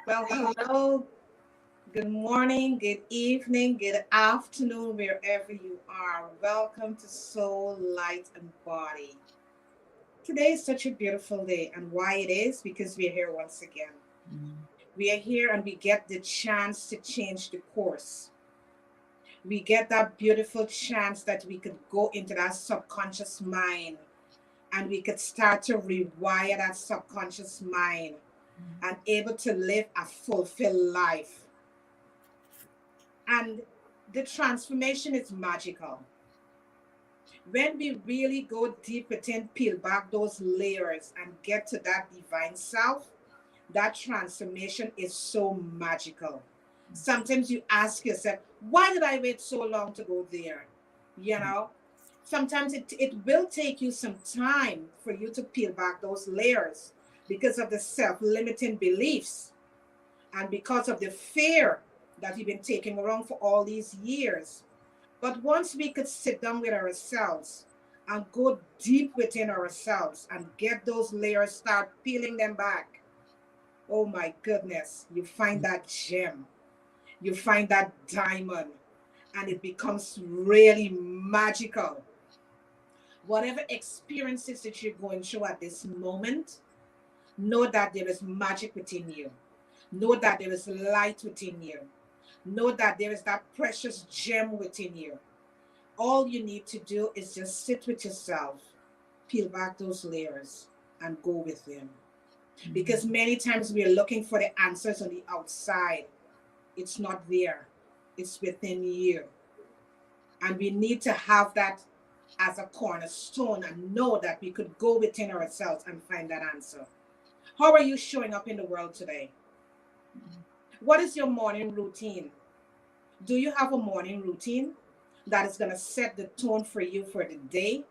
Well, hello, good morning, good evening, good afternoon, wherever you are. Welcome to Soul, Light, and Body. Today is such a beautiful day, and why it is? Because we are here once again. We are here and we get the chance to change the course. We get that beautiful chance that we could go into that subconscious mind and we could start to rewire that subconscious mind and able to live a fulfilled life. And the transformation is magical. When we really go deep within, peel back those layers and get to that divine self, that transformation is so magical. Sometimes you ask yourself, why did I wait so long to go there? You know, sometimes it will take you some time for you to peel back those layers because of the self limiting beliefs and because of the fear that you've been taking around for all these years. But once we could sit down with ourselves and go deep within ourselves and get those layers, start peeling them back, oh my goodness, you find that gem, you find that diamond, and it becomes really magical. Whatever experiences that you're going through at this moment, know that there is magic within you. Know that there is light within you. Know that there is that precious gem within you. All you need to do is just sit with yourself, peel back those layers, and go with them. Because many times we are looking for the answers on the outside. It's not there, it's within you. And we need to have that as a cornerstone and know that we could go within ourselves and find that answer. How are you showing up in the world today? What is your morning routine? Do you have a morning routine that is going to set the tone for you for the day?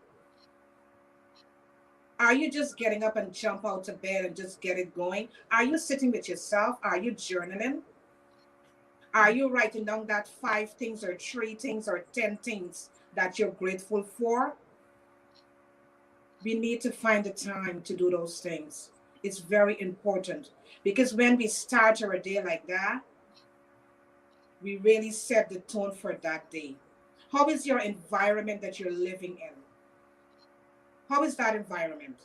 Are you just getting up and jump out of bed and just get it going? Are you sitting with yourself? Are you journaling? Are you writing down that 5 things or 3 things or 10 things that you're grateful for? We need to find the time to do those things. It's very important because when we start our day like that, we really set the tone for that day. How is your environment that you're living in? How is that environment?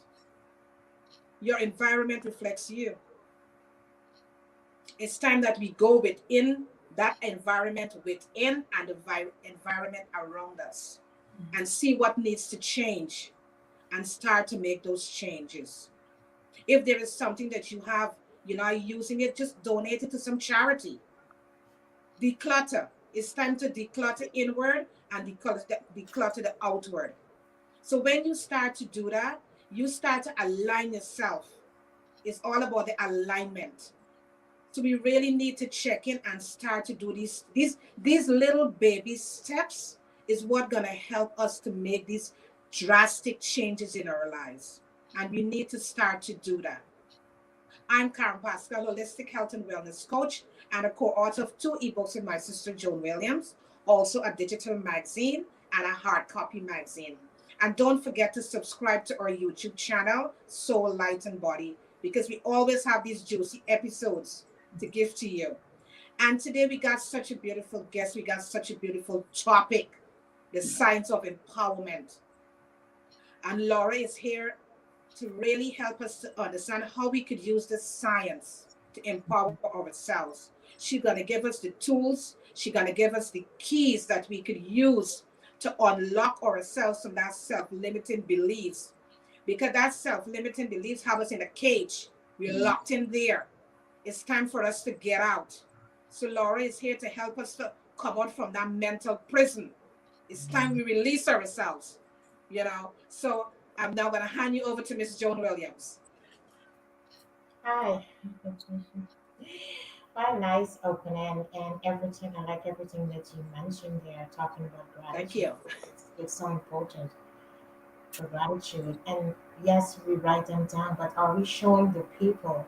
Your environment reflects you. It's time that we go within that environment within and the environment around us and see what needs to change and start to make those changes. If there is something that you have, you're not using it, just donate it to some charity. Declutter. It's time to declutter inward and declutter the outward. So when you start to do that, you start to align yourself. It's all about the alignment. So we really need to check in and start to do these little baby steps is what gonna help us to make these drastic changes in our lives. And we need to start to do that. I'm Karen Pascal, holistic health and wellness coach, and a co-author of 2 ebooks with my sister Joan Williams, also a digital magazine and a hard copy magazine. And don't forget to subscribe to our YouTube channel, Soul, Light, and Body, because we always have these juicy episodes to give to you. And today we got such a beautiful guest. We got such a beautiful topic, the science of empowerment. And Laura is here to really help us to understand how we could use this science to empower ourselves. She's going to give us the tools. She's going to give us the keys that we could use to unlock ourselves from that self-limiting beliefs. Because that self-limiting beliefs have us in a cage. We're locked in there. It's time for us to get out. So Laura is here to help us to come out from that mental prison. It's time we release ourselves, you know. So I'm now going to hand you over to Miss Joan Williams. Hi. What a nice opening and everything. I like everything that you mentioned there, talking about Thank gratitude. you. It's so important for gratitude. And yes, we write them down, but are we showing the people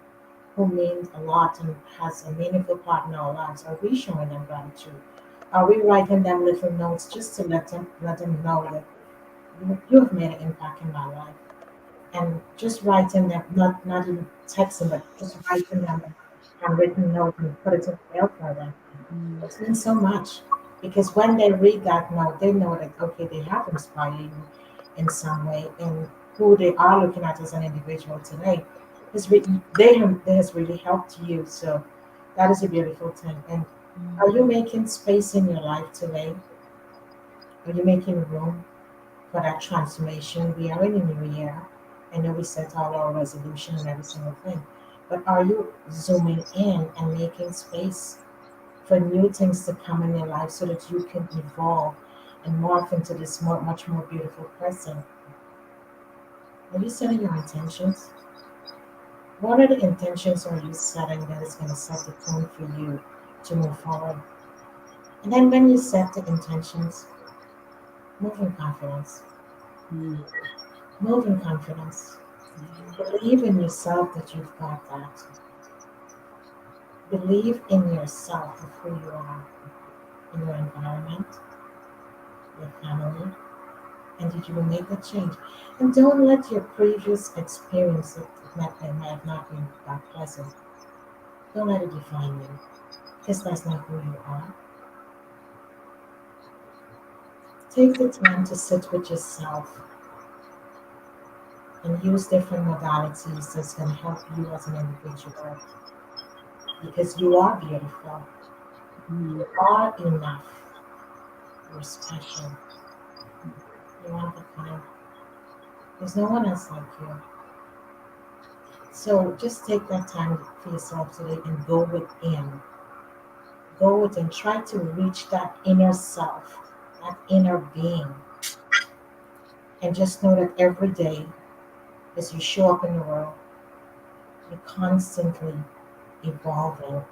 who mean a lot and has a meaningful part in our lives? Are we showing them gratitude? Are we writing them little notes just to let them know that you have made an impact in my life? And just writing them, not even texting, but just writing them a handwritten note and put it in the mail for them. Mm. It means so much because when they read that note, they know that okay, they have inspired you in some way, and who they are looking at as an individual today they has really helped you. So that is a beautiful thing. And are Mm. you making space in your life today? Are you making room for that transformation? We are in a new year. I know we set all our resolution and every single thing, but are you zooming in and making space for new things to come in your life so that you can evolve and morph into this much more beautiful person? Are you setting your intentions? What are the intentions are you setting that is going to set the tone for you to move forward? And then when you set the intentions, move in confidence. Mm. Move in confidence. Yeah. Believe in yourself that you've got that. Believe in yourself of who you are, in your environment, your family, and that you will make that change. And don't let your previous experience that might have not been that pleasant, don't let it define you, because that's not who you are. Take the time to sit with yourself and use different modalities that's going to help you as an individual, because you are beautiful, Mm. you are enough, you're special, you're one of a kind. There's no one else like you. So just take that time for yourself today and go within. Go within. Try to reach that inner self, that inner being. And just know that every day as you show up in the world, you're constantly evolving.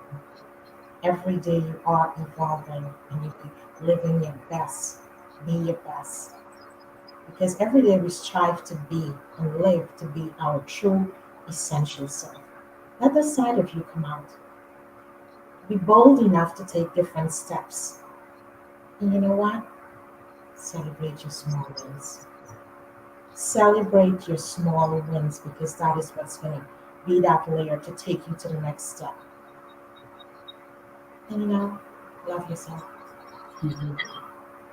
Every day you are evolving and you be living your best. Be your best. Because every day we strive to be and live to be our true essential self. Let the side of you come out. Be bold enough to take different steps. And you know what? Celebrate your small wins. Celebrate your small wins because that is what's going to be that layer to take you to the next step. And love yourself. Mhm.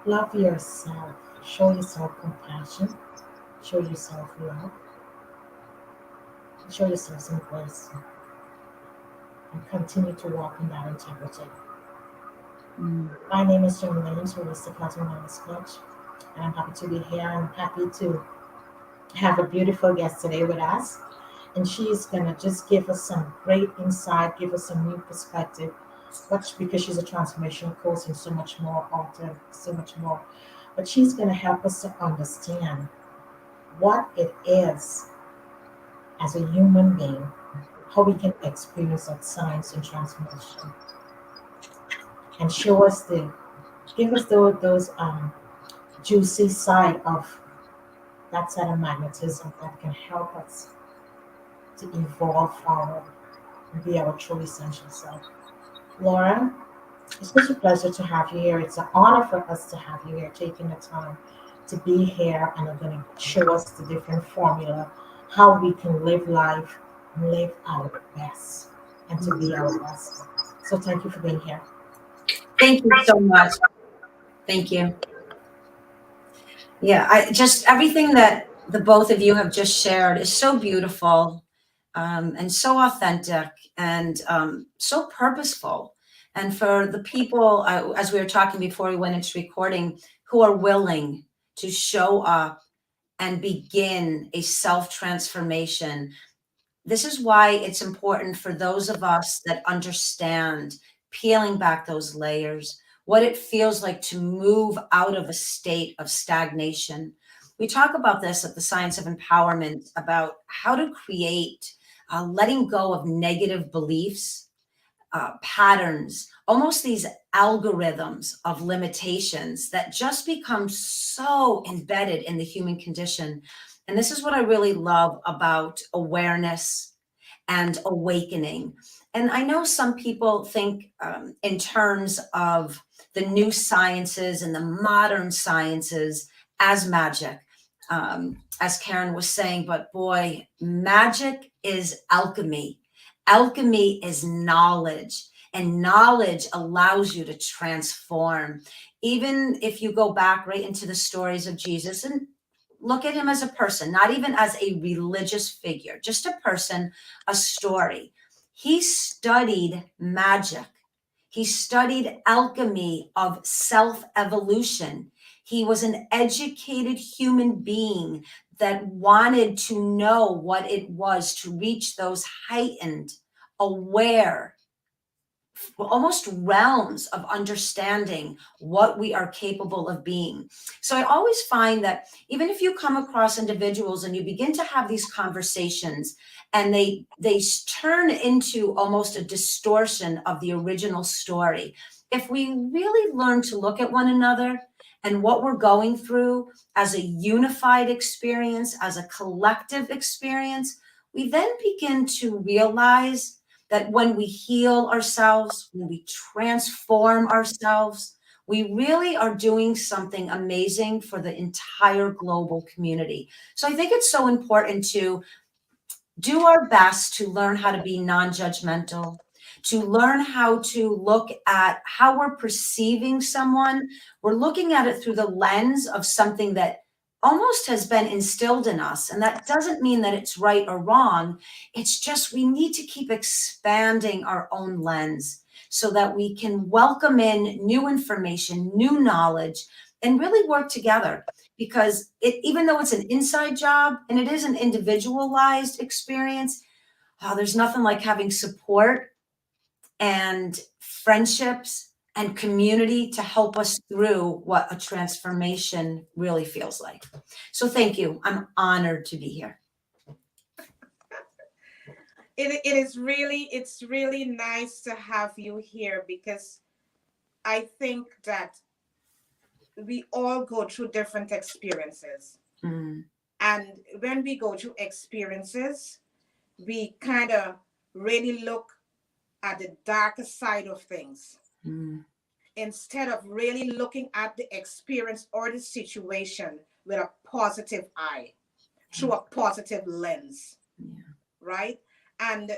Love yourself. Show yourself compassion. Show yourself love. Show yourself some grace. And continue to walk in that integrity. Mm. My name is Jim Williams, Holistic Health and Wellness Coach. And I'm happy to be here. I'm happy to have a beautiful guest today with us. And she's going to just give us some great insight, give us some new perspective, but because she's a transformational coach and so much more, author, so much more. But she's going to help us to understand what it is as a human being, how we can experience that science and transformation, and show us give us those juicy side of that side of magnetism that can help us to evolve forward and be our true essential self. Laura, it's such a pleasure to have you here. It's an honor for us to have you here, taking the time to be here and are going to show us the different formula, how we can live life and live our best and to be our best. So thank you for being here. Thank you so much. Thank you. Yeah, I just everything that the both of you have just shared is so beautiful, and so authentic and so purposeful. And for the people, as we were talking before we went into recording, who are willing to show up and begin a self transformation. This is why it's important for those of us that understand peeling back those layers, what it feels like to move out of a state of stagnation. We talk about this at the Science of Empowerment about how to create letting go of negative beliefs, patterns, almost these algorithms of limitations that just become so embedded in the human condition. And this is what I really love about awareness and awakening. And I know some people think in terms of the new sciences and the modern sciences as magic, as Karen was saying, but boy, magic is alchemy. Alchemy is knowledge, and knowledge allows you to transform. Even if you go back right into the stories of Jesus and look at him as a person, not even as a religious figure, just a person, a story. He studied magic. He studied alchemy of self-evolution. He was an educated human being that wanted to know what it was to reach those heightened, aware, almost realms of understanding what we are capable of being. So I always find that even if you come across individuals and you begin to have these conversations and they turn into almost a distortion of the original story, if we really learn to look at one another and what we're going through as a unified experience, as a collective experience, we then begin to realize that when we heal ourselves, when we transform ourselves, we really are doing something amazing for the entire global community. So I think it's so important to do our best to learn how to be non-judgmental, to learn how to look at how we're perceiving someone. We're looking at it through the lens of something that almost has been instilled in us. And that doesn't mean that it's right or wrong. It's just we need to keep expanding our own lens so that we can welcome in new information, new knowledge, and really work together. Because even though it's an inside job and it is an individualized experience, there's nothing like having support and friendships and community to help us through what a transformation really feels like. So thank you. I'm honored to be here. It's really nice to have you here, because I think that we all go through different experiences. And when we go through experiences, we kind of really look at the darker side of things instead of really looking at the experience or the situation with a positive eye, through a positive lens, right? And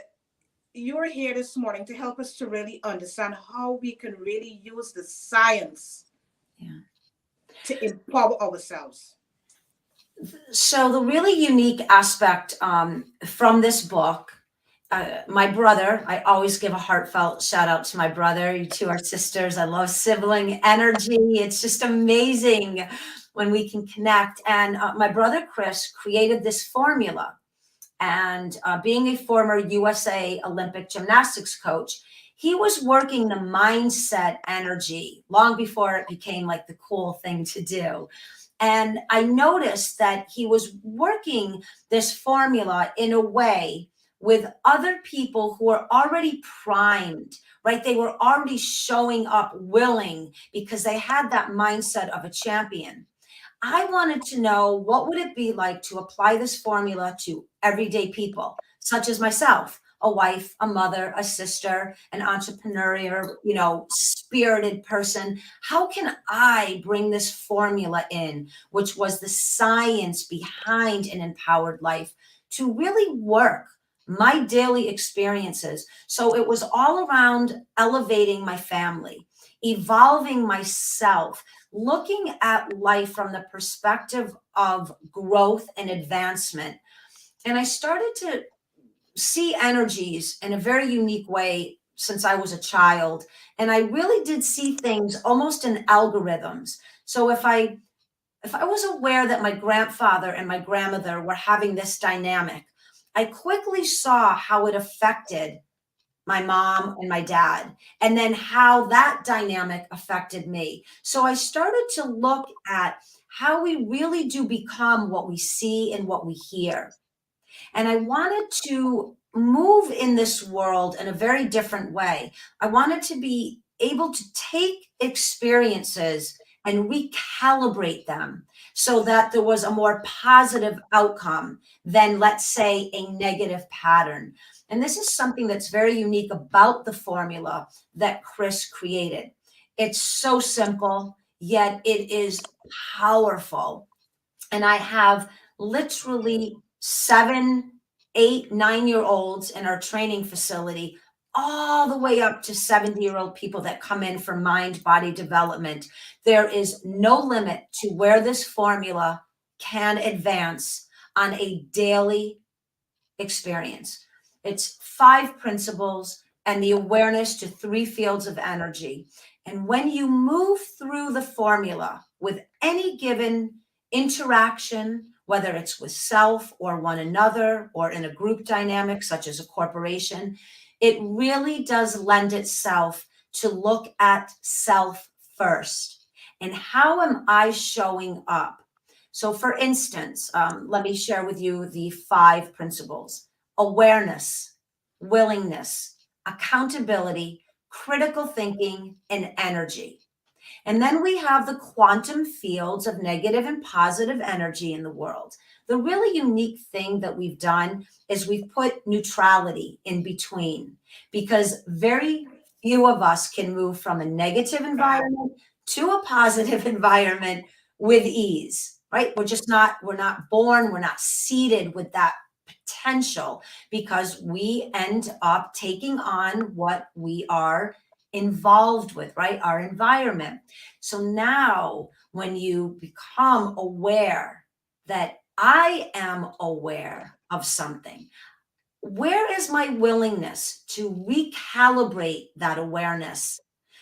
you're here this morning to help us to really understand how we can really use the science to empower ourselves. So the really unique aspect from this book, my brother, I always give a heartfelt shout out to my brother. You two are sisters. I love sibling energy. It's just amazing when we can connect. And my brother, Chris, created this formula. And being a former USA Olympic gymnastics coach, he was working the mindset energy long before it became like the cool thing to do. And I noticed that he was working this formula in a way with other people who are already primed, right? They were already showing up willing because they had that mindset of a champion. I wanted to know, what would it be like to apply this formula to everyday people, such as myself, a wife, a mother, a sister, an entrepreneurial, spirited person. How can I bring this formula in, which was the science behind an empowered life, to really work my daily experiences? So it was all around elevating my family, evolving myself, looking at life from the perspective of growth and advancement. And I started to see energies in a very unique way since I was a child. And I really did see things almost in algorithms. So if I was aware that my grandfather and my grandmother were having this dynamic, I quickly saw how it affected my mom and my dad, and then how that dynamic affected me. So I started to look at how we really do become what we see and what we hear. And I wanted to move in this world in a very different way. I wanted to be able to take experiences and recalibrate them so that there was a more positive outcome than, let's say, a negative pattern. And this is something that's very unique about the formula that Chris created. It's so simple, yet it is powerful. And I have literally 7, 8, 9-year olds in our training facility, all the way up to 70-year-old people that come in for mind body development. There is no limit to where this formula can advance on a daily experience. It's 5 principles and the awareness to 3 fields of energy. And when you move through the formula with any given interaction, whether it's with self or one another or in a group dynamic, such as a corporation, it really does lend itself to look at self first. And how am I showing up? So for instance, let me share with you the 5 principles: awareness, willingness, accountability, critical thinking, and energy. And then we have the quantum fields of negative and positive energy in the world. The really unique thing that we've done is we've put neutrality in between, because very few of us can move from a negative environment to a positive environment with ease, right? We're not born, we're not seeded with that potential, because we end up taking on what we are involved with, right? Our environment. So now when you become aware that I am aware of something, where is my willingness to recalibrate that awareness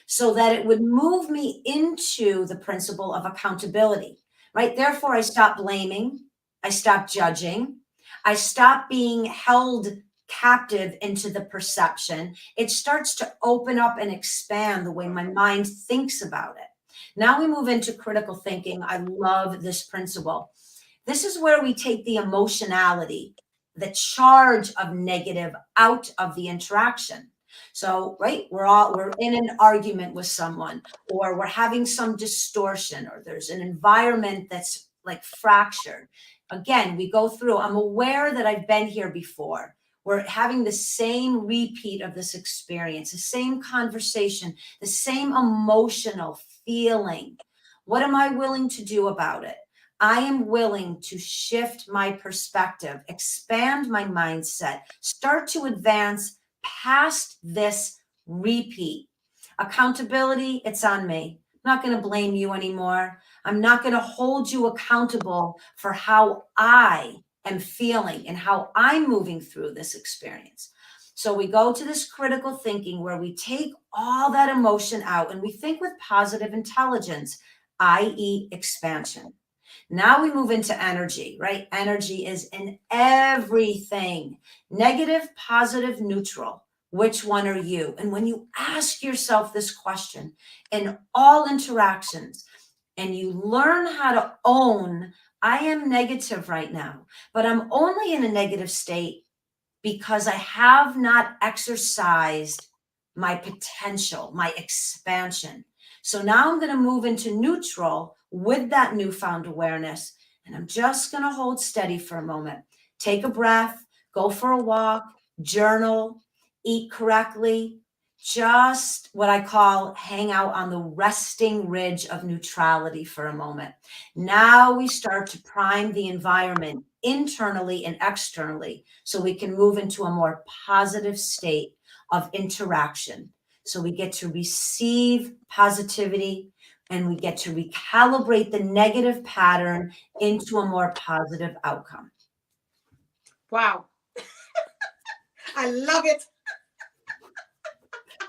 so that it would move me into the principle of accountability, right? Therefore, I stop blaming, I stop judging, I stop being held captive into the perception. It starts to open up and expand the way my mind thinks about it. Now we move into critical thinking. I love this principle. This is where we take the emotionality, the charge of negative out of the interaction. So, right, we're in an argument with someone, or we're having some distortion, or there's an environment that's like fractured. Again, we go through, I'm aware that I've been here before. We're having the same repeat of this experience, the same conversation, the same emotional feeling. What am I willing to do about it? I am willing to shift my perspective, expand my mindset, start to advance past this repeat. Accountability, it's on me. I'm not going to blame you anymore. I'm not going to hold you accountable for how I am feeling and how I'm moving through this experience. So we go to this critical thinking where we take all that emotion out and we think with positive intelligence, i.e., expansion. Now we move into energy, right? Energy is in everything: negative, positive, neutral. Which one are you? And when you ask yourself this question in all interactions, and you learn how to own, I am negative right now, but I'm only in a negative state because I have not exercised my potential, my expansion. So now I'm going to move into neutral with that newfound awareness. And I'm just going to hold steady for a moment. Take a breath, go for a walk, journal, eat correctly. Just what I call hang out on the resting ridge of neutrality for a moment. Now we start to prime the environment internally and externally so we can move into a more positive state of interaction. So we get to receive positivity and we get to recalibrate the negative pattern into a more positive outcome. Wow. I love it.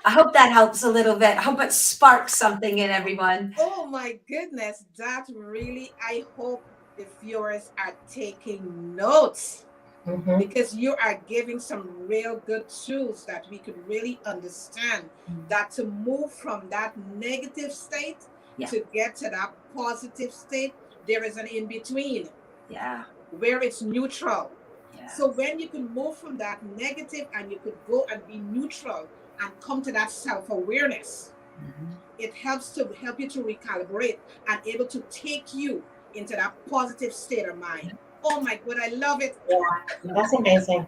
I hope that helps a little bit. I hope it sparks something in everyone. Oh my goodness. That really, I hope the viewers are taking notes, because you are giving some real good tools that we could really understand that to move from that negative state to get to that positive state, there is an in between Yeah. where it's neutral. So when you can move from that negative and you could go and be neutral and come to that self-awareness, it help you to recalibrate and able to take you into that positive state of mind. Oh my God, I love it. Yeah, that's amazing.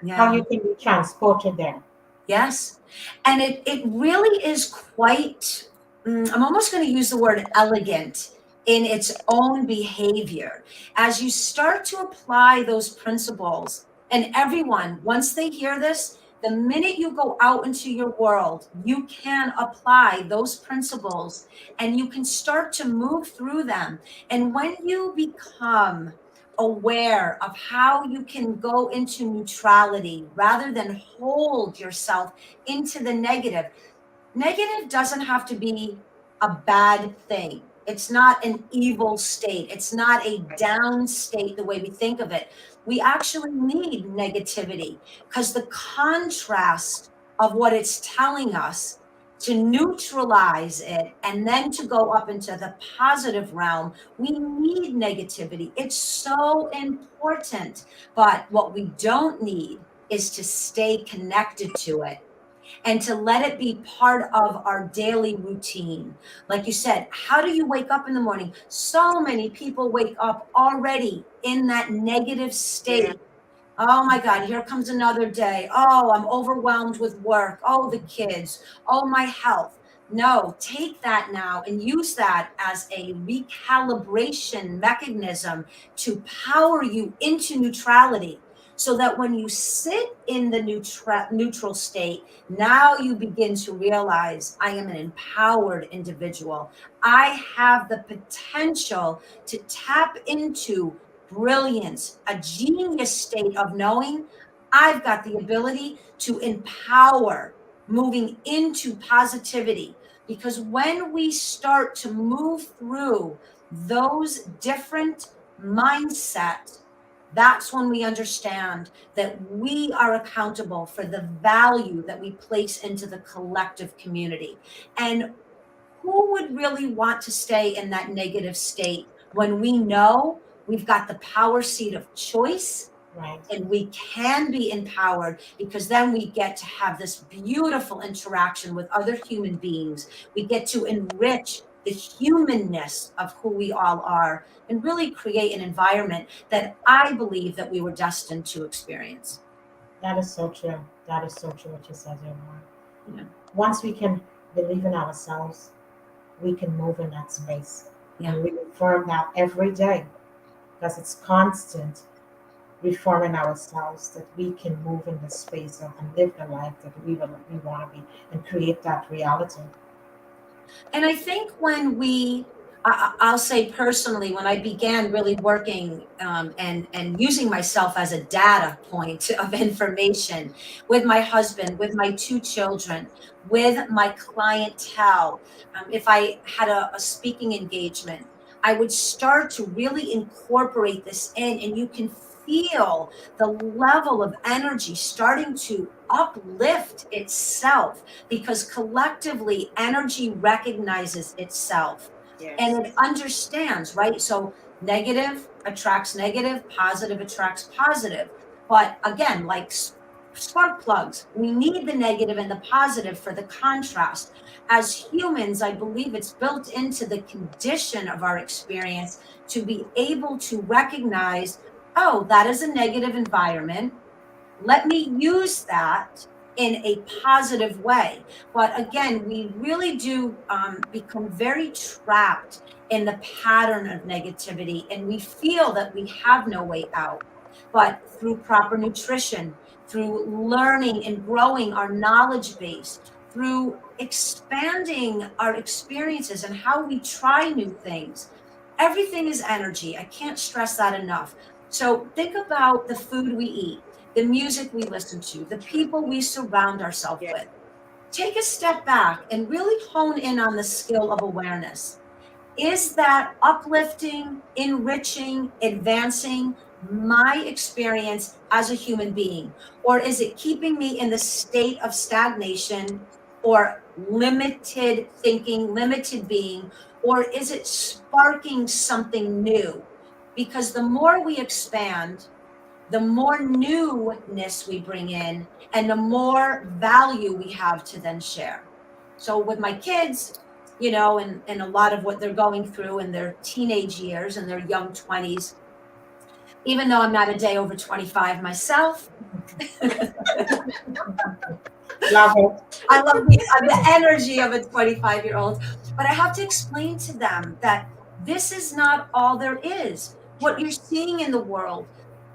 How Yeah. you can be transported there. Yes. And it really is quite, I'm almost going to use the word elegant in its own behavior. As you start to apply those principles, and everyone, once they hear this, the minute you go out into your world, you can apply those principles and you can start to move through them. And when you become aware of how you can go into neutrality rather than hold yourself into the negative. Negative doesn't have to be a bad thing. It's not an evil state. It's not a down state the way we think of it. We actually need negativity because the contrast of what it's telling us to neutralize it and then to go up into the positive realm, we need negativity. It's so important. But what we don't need is to stay connected to it and to let it be part of our daily routine. Like you said, how do you wake up in the morning? So many people wake up already in that negative Yeah. state. Oh my God, here comes another day. Oh, I'm overwhelmed with work. Oh, the kids. Oh, my health. No, take that now and use that as a recalibration mechanism to power you into neutrality so that when you sit in the neutral state, now you begin to realize I am an empowered individual. I have the potential to tap into brilliance, a genius state of knowing I've got the ability to empower moving into positivity. Because when we start to move through those different mindsets, that's when we understand that we are accountable for the value that we place into the collective community. And who would really want to stay in that negative state when we know we've got the power seat of choice Right. and we can be empowered because then we get to have this beautiful interaction with other human beings. We get to enrich the humanness of who we all are and really create an environment that I believe that we were destined to experience. That is so true. That is so true what you said, Omar. Yeah. Once we can believe in ourselves, we can move in that space. Yeah. And we affirm that every day because it's constant reforming ourselves that we can move in the space and live the life that we want to be and create that reality. And I think when I'll say personally, when I began really working and using myself as a data point of information with my husband, with my two children, with my clientele, if I had a speaking engagement, I would start to really incorporate this in, and you can feel the level of energy starting to uplift itself because collectively energy recognizes itself Yes. and it understands, right? So negative attracts negative, positive attracts positive. But again, like spark plugs, we need the negative and the positive for the contrast. As humans, I believe it's built into the condition of our experience to be able to recognize, oh, that is a negative environment. Let me use that in a positive way. But again, we really do become very trapped in the pattern of negativity, and we feel that we have no way out. But through proper nutrition, through learning and growing our knowledge base, through expanding our experiences and how we try new things, everything is energy. I can't stress that enough. So think about the food we eat, the music we listen to, the people we surround ourselves Yeah. with. Take a step back and really hone in on the skill of awareness. Is that uplifting, enriching, advancing my experience as a human being? Or is it keeping me in the state of stagnation or limited thinking, limited being? Or is it sparking something new? Because the more we expand, the more newness we bring in and the more value we have to then share. So with my kids, and a lot of what they're going through in their teenage years and their young 20s, even though I'm not a day over 25 myself, Love it. I love the energy of a 25-year-old, but I have to explain to them that this is not all there is. What you're seeing in the world,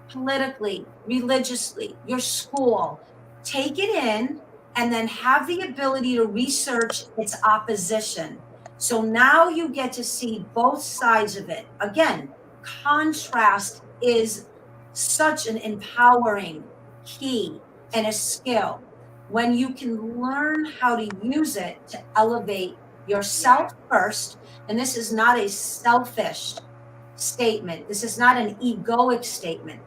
politically, religiously, your school, take it in and then have the ability to research its opposition. So now you get to see both sides of it. Again, contrast is such an empowering key and a skill when you can learn how to use it to elevate yourself Yeah. first. And this is not a selfish statement, this is not an egoic statement.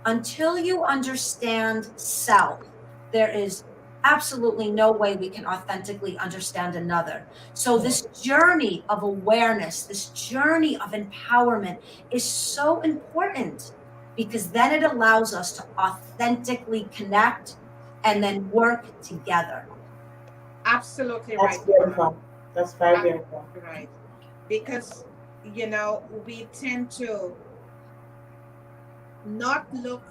Until you understand self, there is absolutely no way we can authentically understand another. So, this journey of awareness, this journey of empowerment is so important because then it allows us to authentically connect and then work together. Absolutely That's right, Laura. beautiful. That's very Ab- beautiful. Right. Because, we tend to not look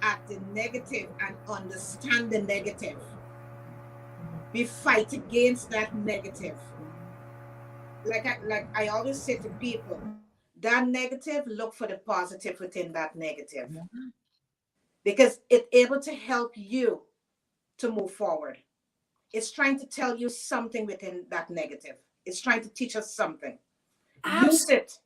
at the negative and understand the negative. We fight against that negative. Like I always say to people, that negative, look for the positive within that negative. Because it's able to help you to move forward. It's trying to tell you something within that negative. It's trying to teach us something. Use Absolutely. it.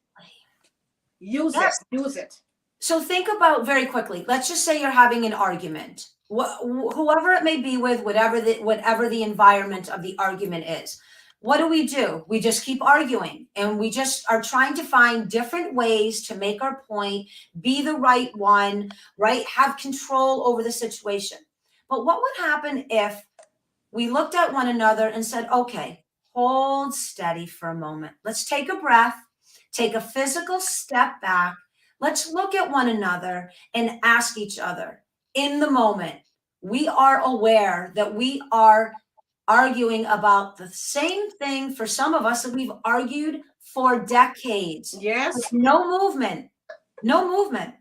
Use it. Yes. Use it. So think about very quickly. Let's just say you're having an argument, whoever it may be with, whatever the environment of the argument is. What do? We just keep arguing, and we just are trying to find different ways to make our point, be the right one, right? Have control over the situation. But what would happen if we looked at one another and said, okay, hold steady for a moment. Let's take a breath, take a physical step back. Let's look at one another and ask each other in the moment. We are aware that we are arguing about the same thing for some of us that we've argued for decades with Yes. no movement, no movement.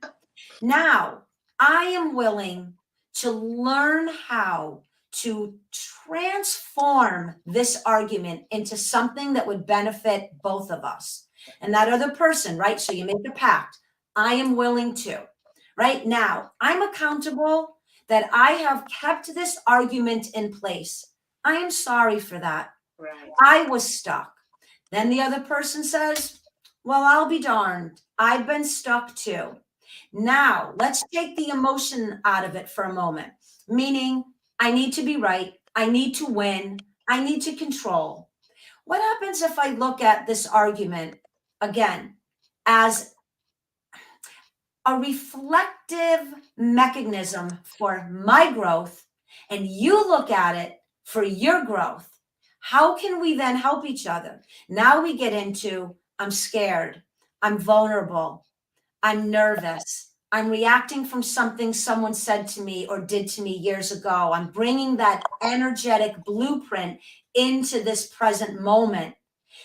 Now, I am willing to learn how to transform this argument into something that would benefit both of us and that other person, right? So you make a pact. I am willing to. Right now, I'm accountable that I have kept this argument in place. I am sorry for that. Right. I was stuck. Then the other person says, well, I'll be darned. I've been stuck too. Now, let's take the emotion out of it for a moment, meaning I need to be right. I need to win. I need to control. What happens if I look at this argument again as a reflective mechanism for my growth, and you look at it for your growth? How can we then help each other? Now we get into I'm scared, I'm vulnerable, I'm nervous, I'm reacting from something someone said to me or did to me years ago. I'm bringing that energetic blueprint into this present moment.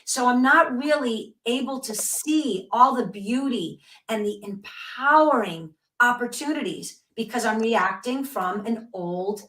So I'm not really able to see all the beauty and the empowering opportunities because I'm reacting from an old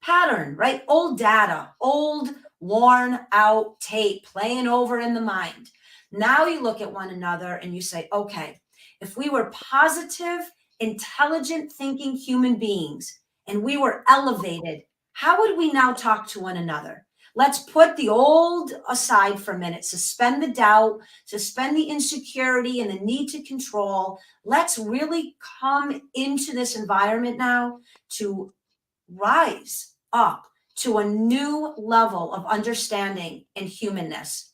pattern, right? Old data, old worn out tape playing over in the mind. Now you look at one another and you say, okay, if we were positive, intelligent thinking human beings and we were elevated, how would we now talk to one another? Let's put the old aside for a minute, suspend the doubt, suspend the insecurity and the need to control. Let's really come into this environment now to rise up to a new level of understanding and humanness.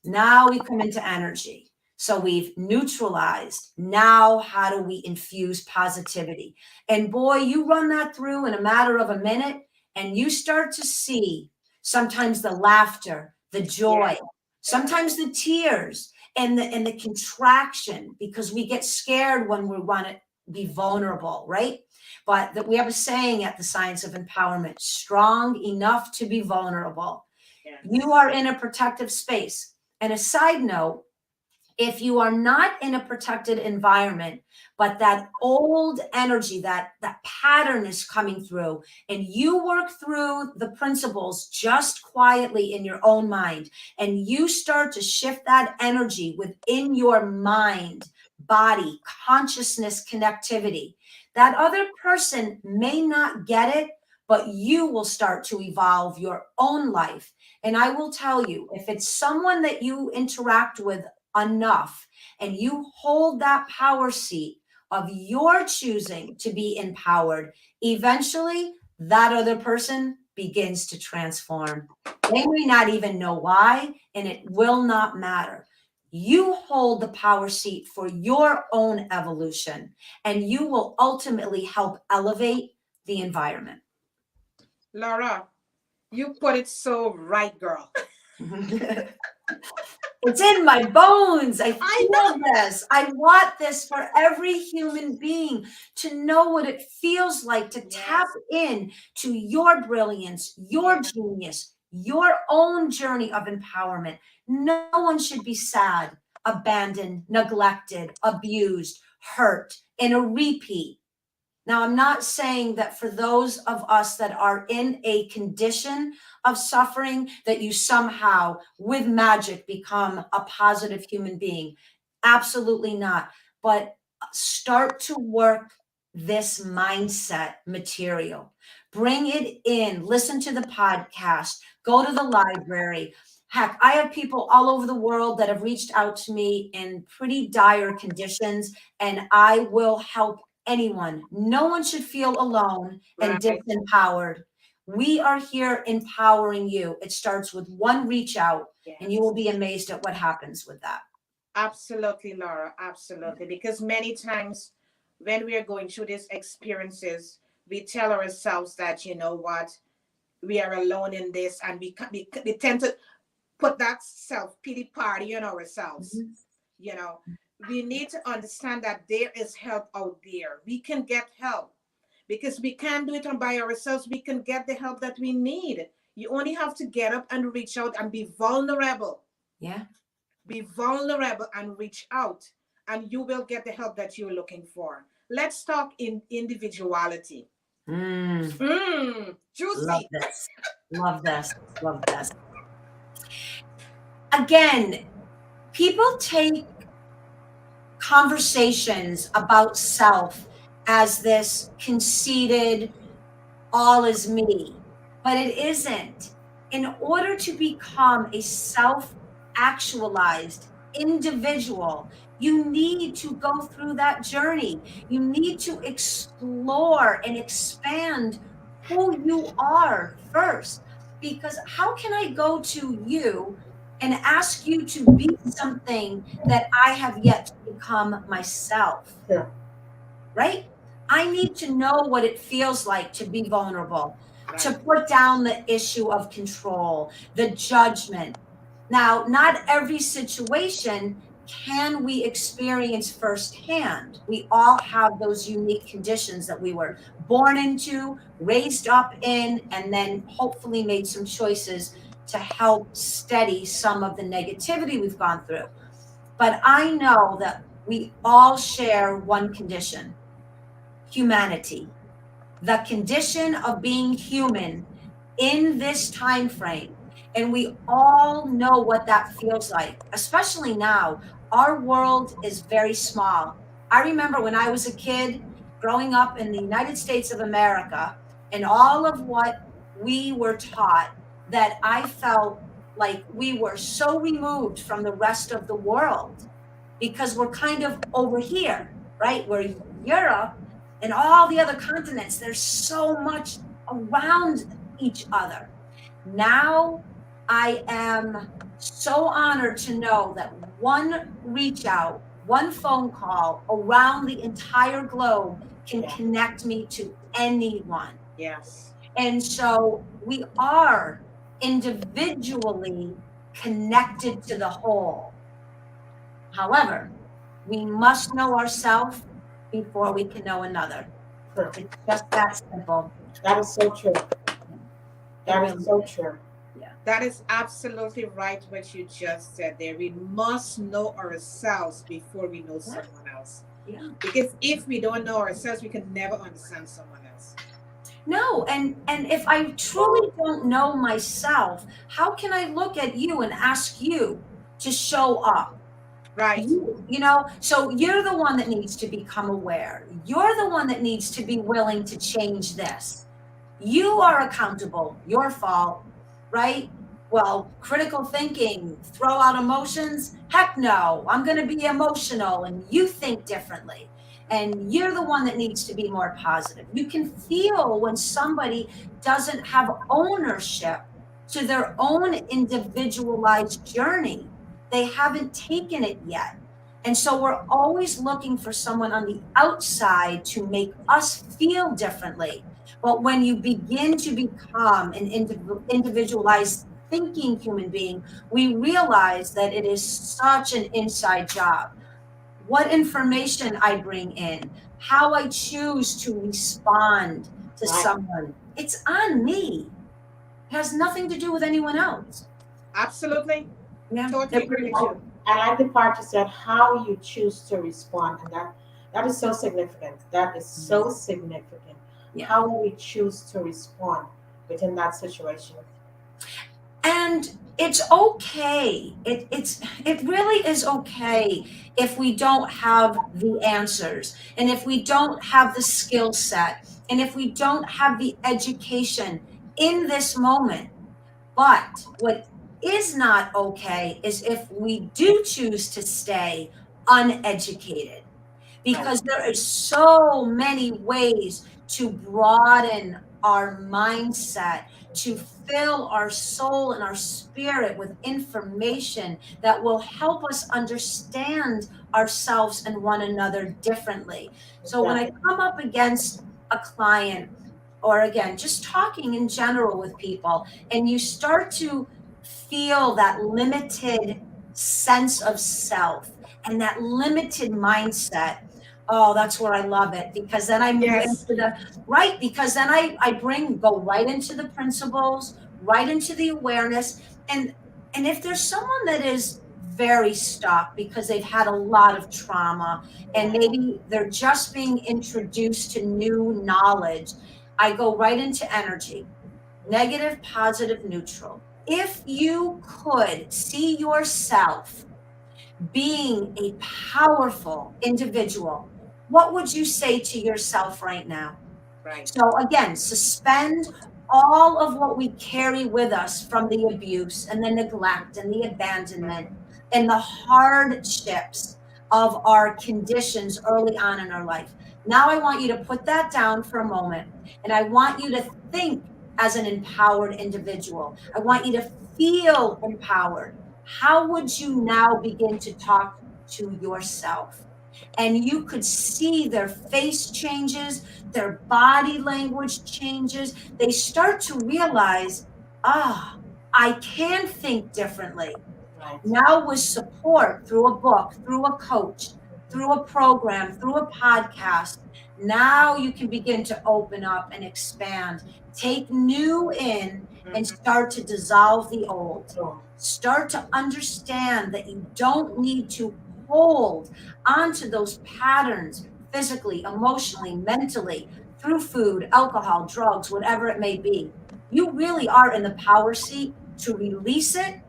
Now we come into energy. So we've neutralized. Now, how do we infuse positivity? And boy, you run that through in a matter of a minute, and you start to see sometimes the laughter, the joy, sometimes the tears, and the contraction because we get scared when we want to be vulnerable, right? But that we have a saying at the Science of Empowerment: strong enough to be vulnerable. Yes. You are in a protective space. And a side note, if you are not in a protected environment, but that old energy, that pattern is coming through, and you work through the principles just quietly in your own mind, and you start to shift that energy within your mind, body, consciousness connectivity, that other person may not get it, but you will start to evolve your own life. And I will tell you, if it's someone that you interact with enough and you hold that power seat of your choosing to be empowered, eventually that other person begins to transform. They may not even know why, and it will not matter. You hold the power seat for your own evolution, and you will ultimately help elevate the environment. Laura, you put it so right, girl. It's in my bones. I I feel this. I want this for every human being to know what it feels like to tap in to your brilliance, your genius, your own journey of empowerment. No one should be sad, abandoned, neglected, abused, hurt, in a repeat. Now, I'm not saying that for those of us that are in a condition of suffering, that you somehow, with magic, become a positive human being. Absolutely not. But start to work this mindset material. Bring it in. Listen to the podcast. Go to the library. Heck, I have people all over the world that have reached out to me in pretty dire conditions, and I will help anyone. No one should feel alone and Right. disempowered. We are here empowering you. It starts with one reach out, and you will be amazed at what happens with that. Absolutely, Laura. Absolutely. Because many times when we are going through these experiences, we tell ourselves that, you know what, we are alone in this, and we tend to put that self pity party on ourselves. Mhm. You know, we need to understand that there is help out there. We can get help because we can't do it on by ourselves. We can get the help that we need. You only have to get up and reach out and be vulnerable. Yeah. Be vulnerable and reach out, and you will get the help that you're looking for. Let's talk in individuality. Mm, love Juicy. this. Love this. Love this. Again, people take conversations about self as this conceited, all is me, but it isn't. In order to become a self actualized individual, you need to go through that journey. You need to explore and expand who you are first. Because how can I go to you and ask you to be something that I have yet to become myself? Yeah. Right? I need to know what it feels like to be vulnerable, to Right. put down the issue of control, the judgment. Now, not every situation can we experience firsthand. We all have those unique conditions that we were born into, raised up in, and then hopefully made some choices to help steady some of the negativity we've gone through. But I know that we all share one condition: humanity, the condition of being human in this time frame. And we all know what that feels like, especially now. Our world is very small. I remember when I was a kid growing up in the United States of America, and all of what we were taught, that I felt like we were so removed from the rest of the world because we're kind of over here, right? We're Europe and all the other continents. There's so much around each other. Now I am so honored to know that one reach out, one phone call around the entire globe can connect me to anyone. Yes. And so we are individually connected to the whole. However, we must know ourselves before we can know another. True. It's just that simple. That is so true. It That really is so is. true. Yeah. That is absolutely right what you just said there. We must know ourselves before we know Yeah. someone else. Yeah. Because if we don't know ourselves, we can never understand someone else. No, and if I truly don't know myself, how can I look at you and ask you to show up? Right. So you're the one that needs to become aware. You're the one that needs to be willing to change this. You are accountable, your fault, right? Well, critical thinking, throw out emotions. Heck no, I'm going to be emotional and you think differently. And you're the one that needs to be more positive. You can feel when somebody doesn't have ownership to their own individualized journey. They haven't taken it yet. And so we're always looking for someone on the outside to make us feel differently. But when you begin to become an individualized thinking human being, we realize that it is such an inside job. What information I bring in, how I choose to respond to Right. someone, it's on me. It has nothing to do with anyone else. Absolutely. Yeah, Totally it agree really with you. I like the part you said how you choose to respond, and that is so significant. That is so is. significant. Yeah. How we choose to respond within that situation. And it's okay. It really is okay if we don't have the answers and if we don't have the skill set and if we don't have the education in this moment. But what is not okay is if we do choose to stay uneducated, Right. because there are so many ways to broaden our mindset, to fill our soul and our spirit with information that will help us understand ourselves and one another differently. So when I Exactly. come up against a client, or again, just talking in general with people, and you start to feel that limited sense of self and that limited mindset. Oh, that's where I love it, because then I move into Yes. the right, because then I go right into the principles, right into the awareness. And if there's someone that is very stuck because they've had a lot of trauma and Yeah. maybe they're just being introduced to new knowledge, I go right into energy, negative, positive, neutral. If you could see yourself being a powerful individual, what would you say to yourself right now? Right. So again, suspend all of what we carry with us from the abuse and the neglect and the abandonment and the hardships of our conditions early on in our life. Now I want you to put that down for a moment and I want you to think as an empowered individual. I want you to feel empowered. How would you now begin to talk to yourself? And you could see their face changes, their body language changes. They start to realize, I can think differently. Right. Now, with support through a book, through a coach, through a program, through a podcast, now you can begin to open up and expand. Take new in and Mhm. start to dissolve the old. So, Start to understand that you don't need to hold onto those patterns physically, emotionally, mentally, through food, alcohol, drugs, whatever it may be. You really are in the power seat to release it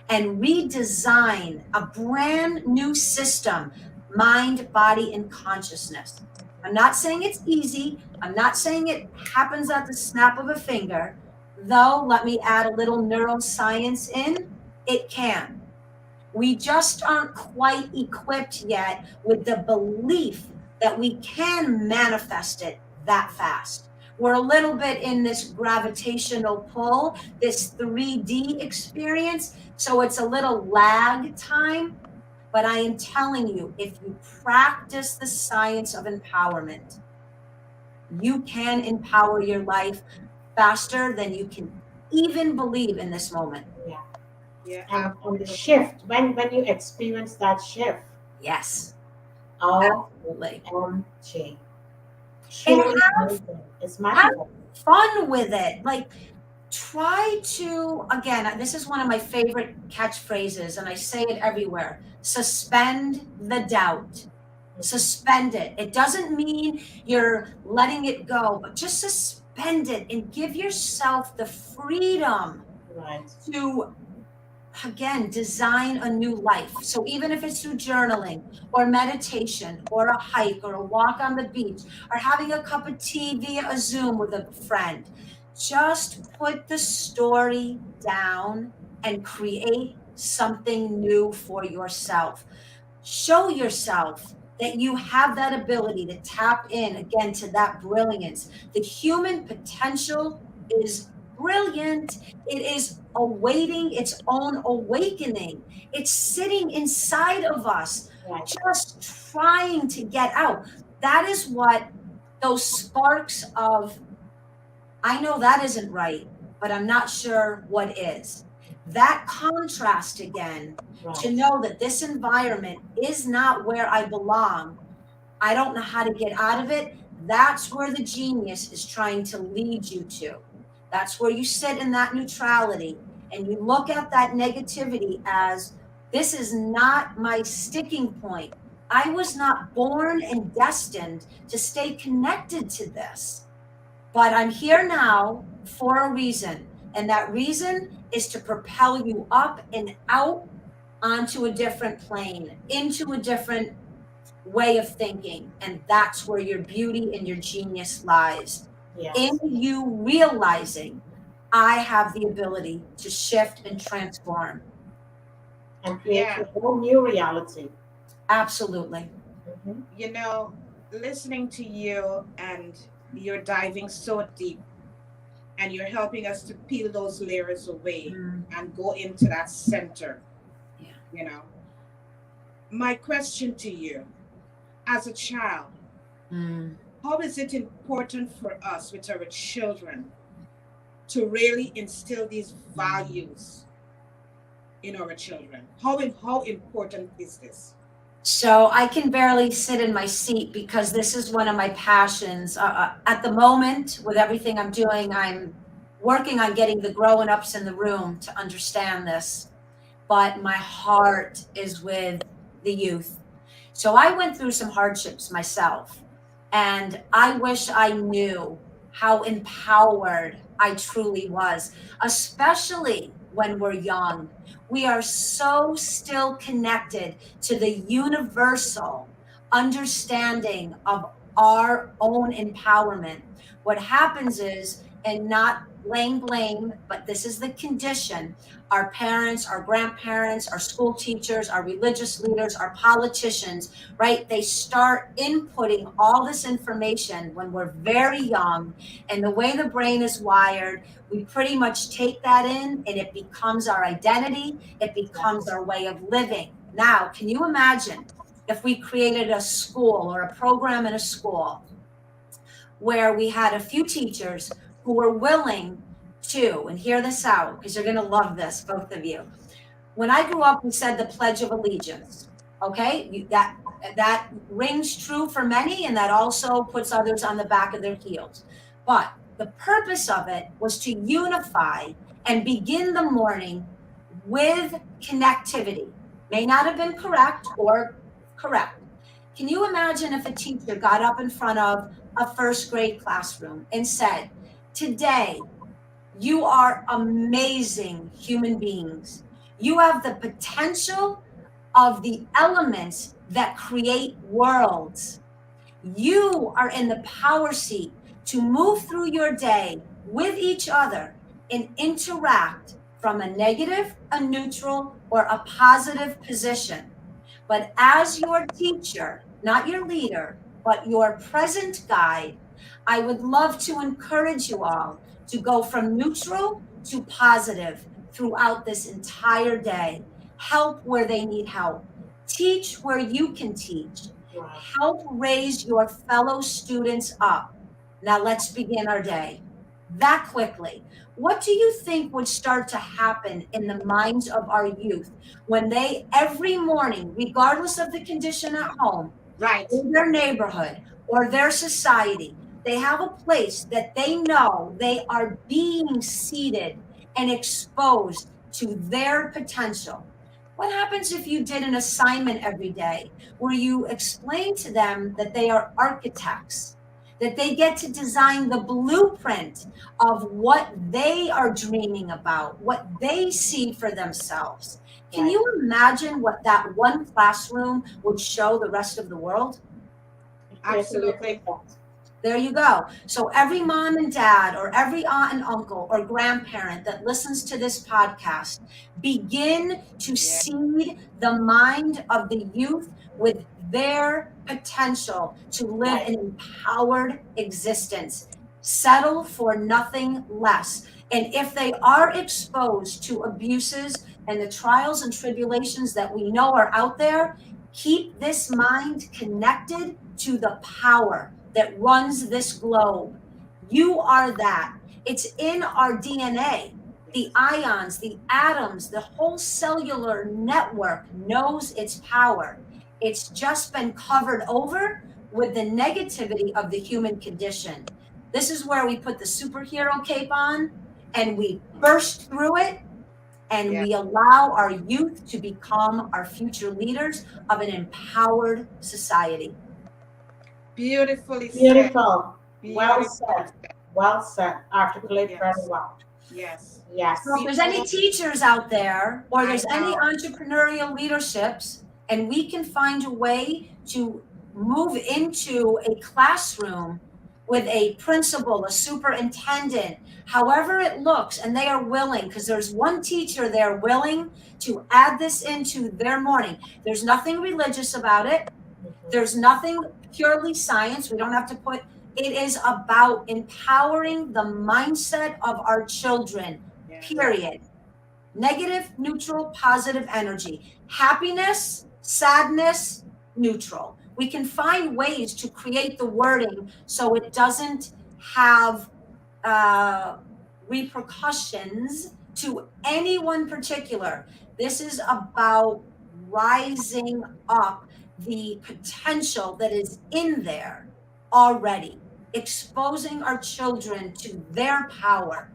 and redesign a brand new system, mind, body, and consciousness. I'm not saying it's easy. I'm not saying it happens at the snap of a finger, though, let me add a little neuroscience in. It can. We just aren't quite equipped yet with the belief that we can manifest it that fast. We're a little bit in this gravitational pull, this 3D experience. So it's a little lag time. But I am telling you, if you practice the science of empowerment, you can empower your life faster than you can even believe in this moment. yeah. Yeah. And the shift, when you experience that shift, Yes, OMG. absolutely. And truly amazing. It's have magical. fun with it. Like, try to, again, this is one of my favorite catchphrases, and I say it everywhere: suspend the doubt. Suspend it. It doesn't mean you're letting it go, but just suspend it and give yourself the freedom Right. to, again, design a new life. So even if it's through journaling or meditation or a hike or a walk on the beach or having a cup of tea via a Zoom with a friend, just put the story down and create something new for yourself. Show yourself that you have that ability to tap in again to that brilliance. The human potential is brilliant. It is awaiting its own awakening. It's sitting inside of us, Right. just trying to get out. That is what those sparks of, I know that isn't right, but I'm not sure what is. That contrast again, to Right. know that this environment is not where I belong. I don't know how to get out of it. That's where the genius is trying to lead you to. That's where you sit in that neutrality and you look at that negativity as, this is not my sticking point. I was not born and destined to stay connected to this, but I'm here now for a reason. And that reason is to propel you up and out onto a different plane, into a different way of thinking. And that's where your beauty and your genius lies. In Yes. you realizing, I have the ability to shift and transform. And create Yeah, a whole new reality. Absolutely. Mhm. you know, listening to you, and you're diving so deep, and you're helping us to peel those layers away Mm, and go into that center, yeah. you know. My question to you, as a child, Mm. how is it important for us with our children to really instill these values in our children? How important is this? So I can barely sit in my seat because this is one of my passions. At the moment, with everything I'm doing, I'm working on getting the grown ups in the room to understand this. But my heart is with the youth. So I went through some hardships myself, and I wish I knew how empowered I truly was, especially when we're young. We are so still connected to the universal understanding of our own empowerment. What happens is, and not blame, but this is the condition, our parents, our grandparents, our school teachers, our religious leaders, our politicians, right? They start inputting all this information when we're very young. And the way the brain is wired, we pretty much take that in and it becomes our identity, it becomes Yes. our way of living. Now, can you imagine if we created a school or a program in a school where we had a few teachers who were willing to, and hear this out because you're going to love this, both of you. When I grew up, we said the Pledge of Allegiance. Okay, that rings true for many, and that also puts others on the back of their heels. But the purpose of it was to unify and begin the morning with connectivity. May not have been correct or correct. Can you imagine if a teacher got up in front of a first grade classroom and said, "Today, you are amazing human beings. You have the potential of the elements that create worlds. You are in the power seat to move through your day with each other and interact from a negative, a neutral, or a positive position. But as your teacher, not your leader, but your present guide, I would love to encourage you all to go from neutral to positive throughout this entire day. Help where they need help. Teach where you can teach. Right. Help raise your fellow students up. Now let's begin our day. That quickly. What do you think would start to happen in the minds of our youth when they, every morning, regardless of the condition at home, Right. in their neighborhood or their society, They have a place that they know they are being seeded and exposed to their potential. What happens if you did an assignment every day where you explain to them that they are architects, that they get to design the blueprint of what they are dreaming about, what they see for themselves? Can Right. you imagine what that one classroom would show the rest of the world? It creates a ripple Absolutely. effect. There you go. So every mom and dad, or every aunt and uncle, or grandparent that listens to this podcast, begin to Yeah. seed the mind of the youth with their potential to live Right. an empowered existence. Settle for nothing less. And if they are exposed to abuses and the trials and tribulations that we know are out there, keep this mind connected to the power that runs this globe. You are that. It's in our DNA. The ions, the atoms, the whole cellular network knows its power. It's just been covered over with the negativity of the human condition. This is where we put the superhero cape on and we burst through it, and Yeah. we allow our youth to become our future leaders of an empowered society. Beautifully said. Beautiful. Well Beautifully said. said. Well said. Articulate very Yes. well. Yes. So if Yes. there's We any all, teachers out there, or I there's any know. entrepreneurial leaderships, and we can find a way to move into a classroom with a principal, a superintendent, however it looks, and they are willing, because there's one teacher there willing to add this into their morning. There's nothing religious about it. There's nothing purely science. We don't have to put, it is about empowering the mindset of our children, Yeah. period. Negative, neutral, positive energy. Happiness, sadness, neutral. We can find ways to create the wording so it doesn't have uh, repercussions to anyone particular. This is about rising up the potential that is in there already, exposing our children to their power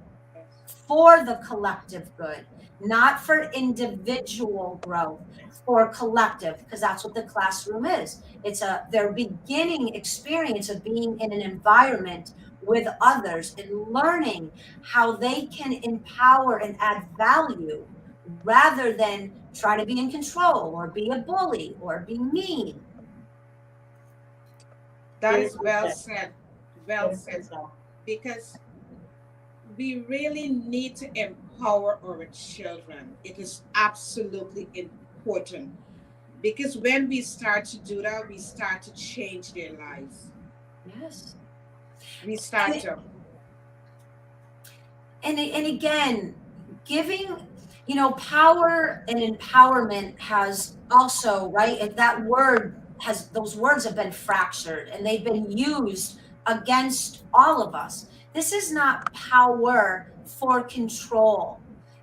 for the collective good, not for individual growth, for collective, because that's what the classroom is. It's their beginning experience of being in an environment with others and learning how they can empower and add value rather than try to be in control or be a bully or be mean. That is Beautiful well said. said. Well Beautiful said. said. Because we really need to empower our children. It is absolutely important. Because when we start to do that, we start to change their lives. Yes. We start to. And again, giving, power and empowerment has also, right, and that word has, those words have been fractured and they've been used against all of us. This is not power for control.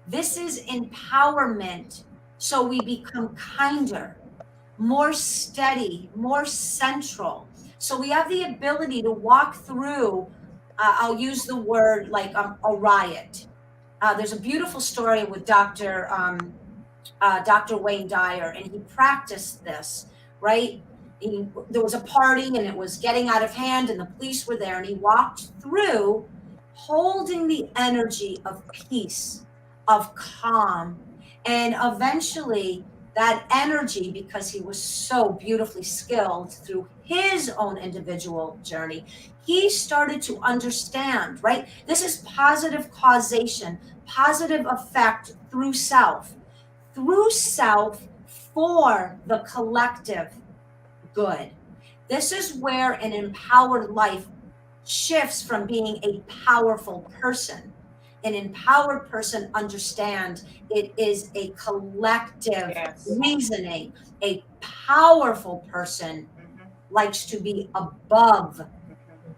This is empowerment so we become kinder, more steady, more central. So we have the ability to walk through, I'll use the word like a riot. There's a beautiful story with Dr. Wayne Dyer, and he practiced this, right? There was a party and it was getting out of hand, and the police were there, and he walked through holding the energy of peace, of calm, and eventually that energy, because he was so beautifully skilled through his own individual journey, he started to understand, right? This is positive causation, positive effect through self for the collective good. This is where an empowered life shifts from being a powerful person. An empowered person understands it is a collective Yes. reasoning. A powerful person Mhm, likes to be above, mhm,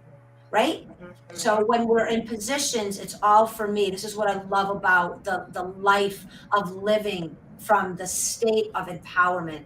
right? mhm, So when we're in positions, it's all for me. This is what I love about the life of living from the state of empowerment.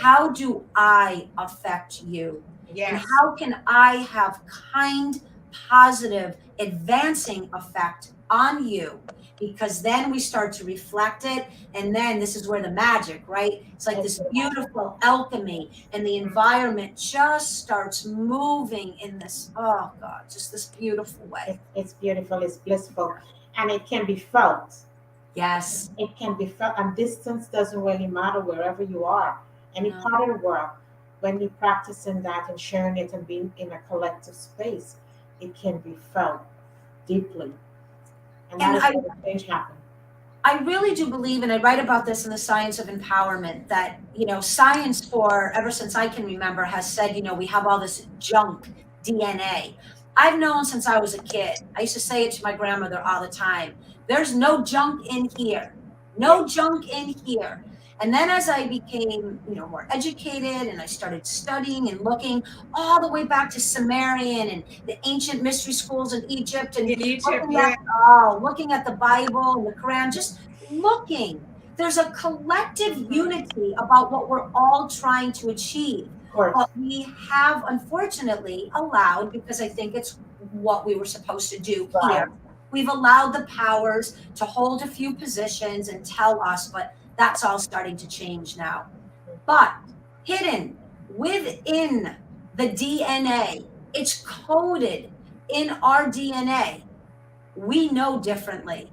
How do I affect you? And yes. how can I have kind, positive, advancing effect on you, because then we start to reflect it. And then this is where the magic, right? It's like this beautiful alchemy, and the environment just starts moving in this, oh God, just this beautiful way. It's beautiful, it's blissful, and it can be felt. Yes. It can be felt, and distance doesn't really matter wherever you are, any No. part of the world. When you practice in that and sharing it and being in a collective space, it can be felt deeply. And that is where the change happens. I really do believe, and I write about this in the Science of Empowerment, that, science for ever since I can remember has said, we have all this junk DNA. I've known since I was a kid. I used to say it to my grandmother all the time. There's no junk in here. No junk in here. And then as I became, more educated, and I started studying and looking all the way back to Sumerian and the ancient mystery schools in Egypt, and In Egypt, looking at the Bible and the Quran, just looking. There's a collective unity about what we're all trying to achieve. But we have, unfortunately, allowed, because I think it's what we were supposed to do here, we've allowed the powers to hold a few positions and tell us, but that's all starting to change now. But hidden within the DNA, it's coded in our DNA. We know differently.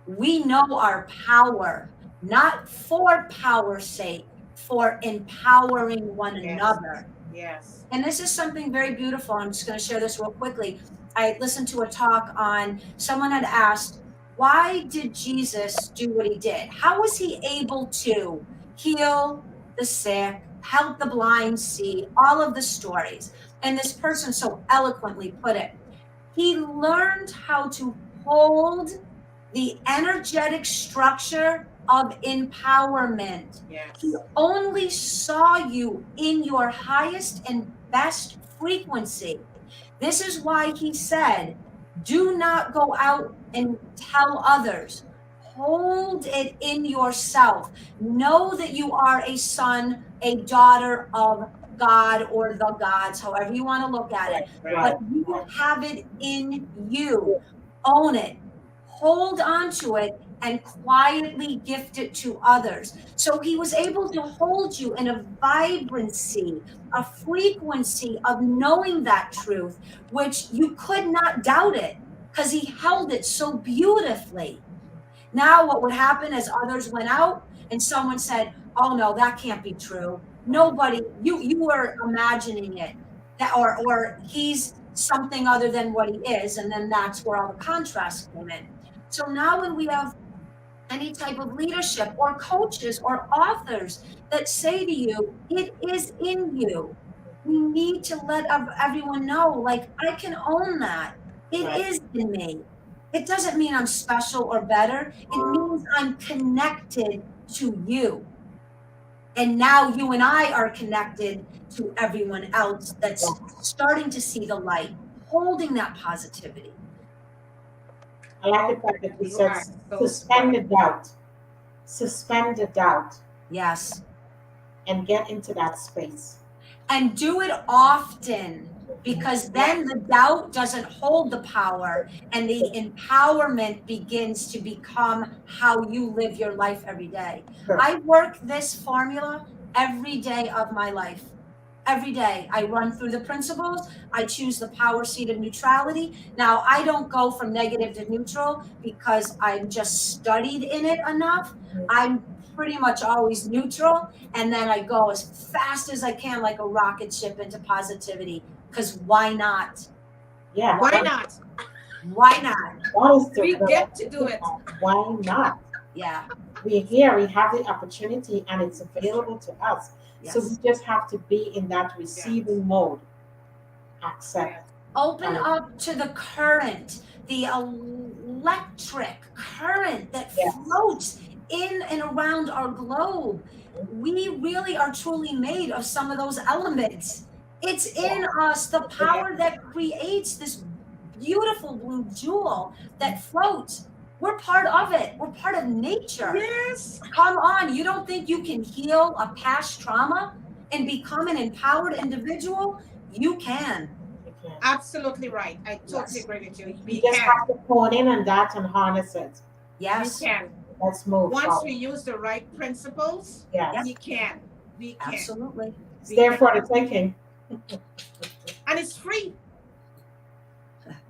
We know our power, not for power's sake, for empowering one another. Yes. And this is something very beautiful. I'm just going to share this real quickly. I listened to a talk on, someone had asked, why did Jesus do what he did? How was he able to heal the sick, help the blind see, all of the stories? And this person so eloquently put it, he learned how to hold the energetic structure of empowerment. Yes. He only saw you in your highest and best frequency. This is why he said, do not go out and tell others. Hold it in yourself. Know that you are a son, a daughter of God, or the gods, however you want to look at it. But you have it in you. Own it. Hold on to it and quietly gift it to others. So he was able to hold you in a vibrancy, a frequency of knowing that truth, which you could not doubt it, because he held it so beautifully. Now what would happen as others went out and someone said, oh no, that can't be true. Nobody, you were imagining it, that or he's something other than what he is, and then that's where all the contrast came in. So now when we have any type of leadership or coaches or authors that say to you, it is in you, we need to let everyone know, like, I can own that. It is in me. It doesn't mean I'm special or better. It means I'm connected to you. And now you and I are connected to everyone else that's starting to see the light, holding that positivity. I like the fact that you said suspend the doubt. Suspend the doubt. Yes. And get into that space. And do it often, because then the doubt doesn't hold the power, and the empowerment begins to become how you live your life every day. Sure. I work this formula every day of my life. Every day I run through the principles. I choose the power seat of neutrality. Now, I don't go from negative to neutral because I've just studied in it enough. I'm pretty much always neutral. And then I go as fast as I can, like a rocket ship, into positivity. Because why not? Yeah. Why not? Why not? We get to do it. Why not? Yeah. We're here, we have the opportunity, and it's available to us. Yes. So we just have to be in that receiving mode. Accept. Open up to the current, the electric current that floats in and around our globe. We really are truly made of some of those elements. It's in us, the power that creates this beautiful blue jewel that floats. We're part of it. We're part of nature. Yes. Come on. You don't think you can heal a past trauma and become an empowered individual? You can. can. Absolutely right. I totally Yes. agree with you. You We just can. have to hone in on that and harness it. We Yes. can. Let's move Once we forward. use the right principles, Yes. we can. We can. Absolutely. It's We there can. for the taking. And it's free,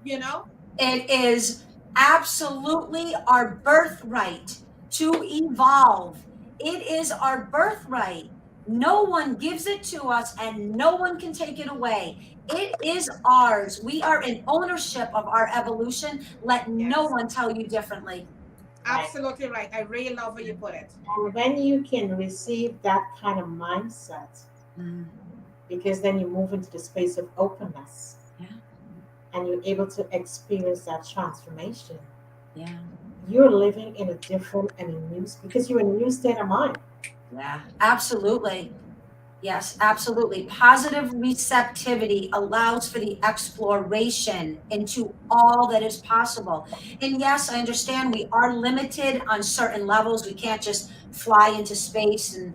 you know? It is absolutely our birthright to evolve. It is our birthright. No one gives it to us and no one can take it away. It is ours. We are in ownership of our evolution. Let no Yes. one tell you differently. Right. Absolutely right. I really love how you put it. And when you can receive that kind of mindset, Mm, because then you move into the space of openness yeah, and you're able to experience that transformation, yeah, you're living in a different and a new, because you're in a new state of mind. yeah, absolutely. Yes, absolutely. Positive receptivity allows for the exploration into all that is possible. And yes, I understand we are limited on certain levels. We can't just fly into space and,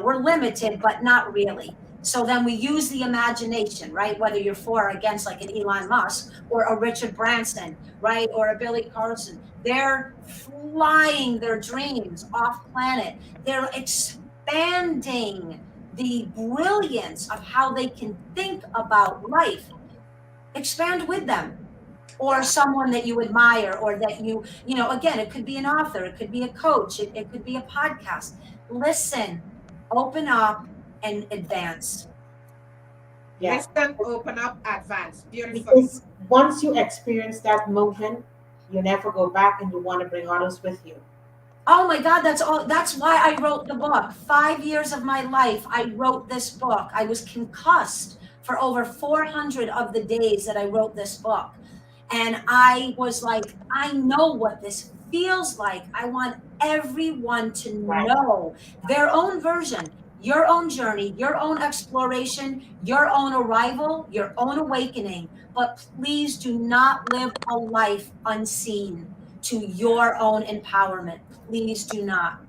we're limited, but not really. So then we use the imagination, right? Whether you're for or against, like an Elon Musk or a Richard Branson, right? Or a Billy Carlson. They're flying their dreams off planet. They're expanding the brilliance of how they can think about life. Expand with them, or Yeah. someone that you admire, or that again, it could be an author, it could be a coach, it could be a podcast. Listen, open up, and advance. Yeah. Listen, open up, advance. Beautifully. Because once you experience that movement, you never go back and you want to bring others with you. Oh my God, that's why I wrote the book. 5 years of my life, I wrote this book. I was concussed for over 400 of the days that I wrote this book. And I was like, I know what this feels like. I want everyone to Right. know their own version, your own journey, your own exploration, your own arrival, your own awakening. But please do not live a life unseen to your own empowerment. Please do not.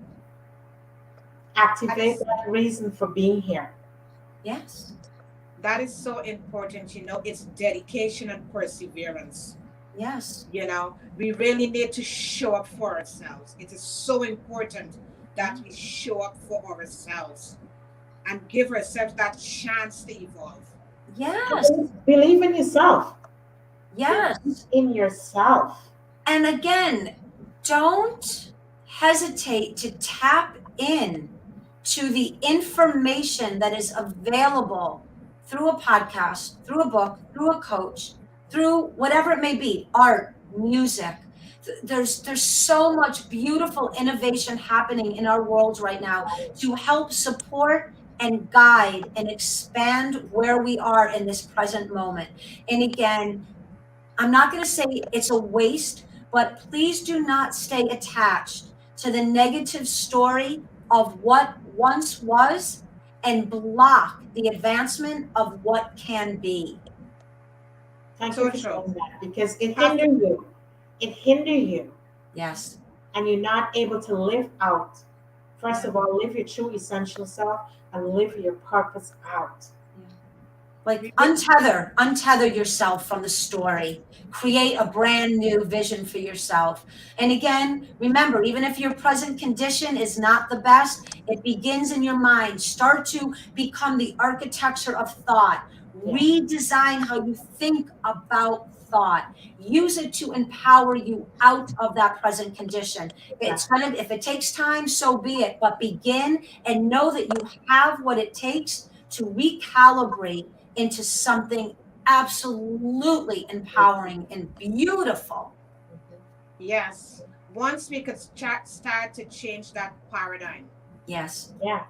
Activate That's, that reason for being here. Yes. that is so important. It's dedication and perseverance. Yes. We really need to show up for ourselves. It is so important that we show up for ourselves and give ourselves that chance to evolve. Yes. Believe in yourself. Yes. Believe in yourself. And again, don't hesitate to tap in to the information that is available through a podcast, through a book, through a coach, through whatever it may be, art, music. There's so much beautiful innovation happening in our world right now to help support and guide and expand where we are in this present moment. And again, I'm not going to say it's a waste, but please do not stay attached to the negative story of what once was and block the advancement of what can be. Thank you So for true. saying that because it Have to- hinders you. It hinders you. Yes. And you're not able to live out. First of all, live your true essential self and live your purpose out. Like untether yourself from the story. Create a brand new vision for yourself. And again, remember, even if your present condition is not the best, it begins in your mind. Start to become the architecture of thought. Yeah. Redesign how you think about thought. Use it to empower you out of that present condition. If it takes time, so be it. But begin and know that you have what it takes to recalibrate into something absolutely empowering and beautiful. Yes. Once we could start to change that paradigm, Yes. Yeah.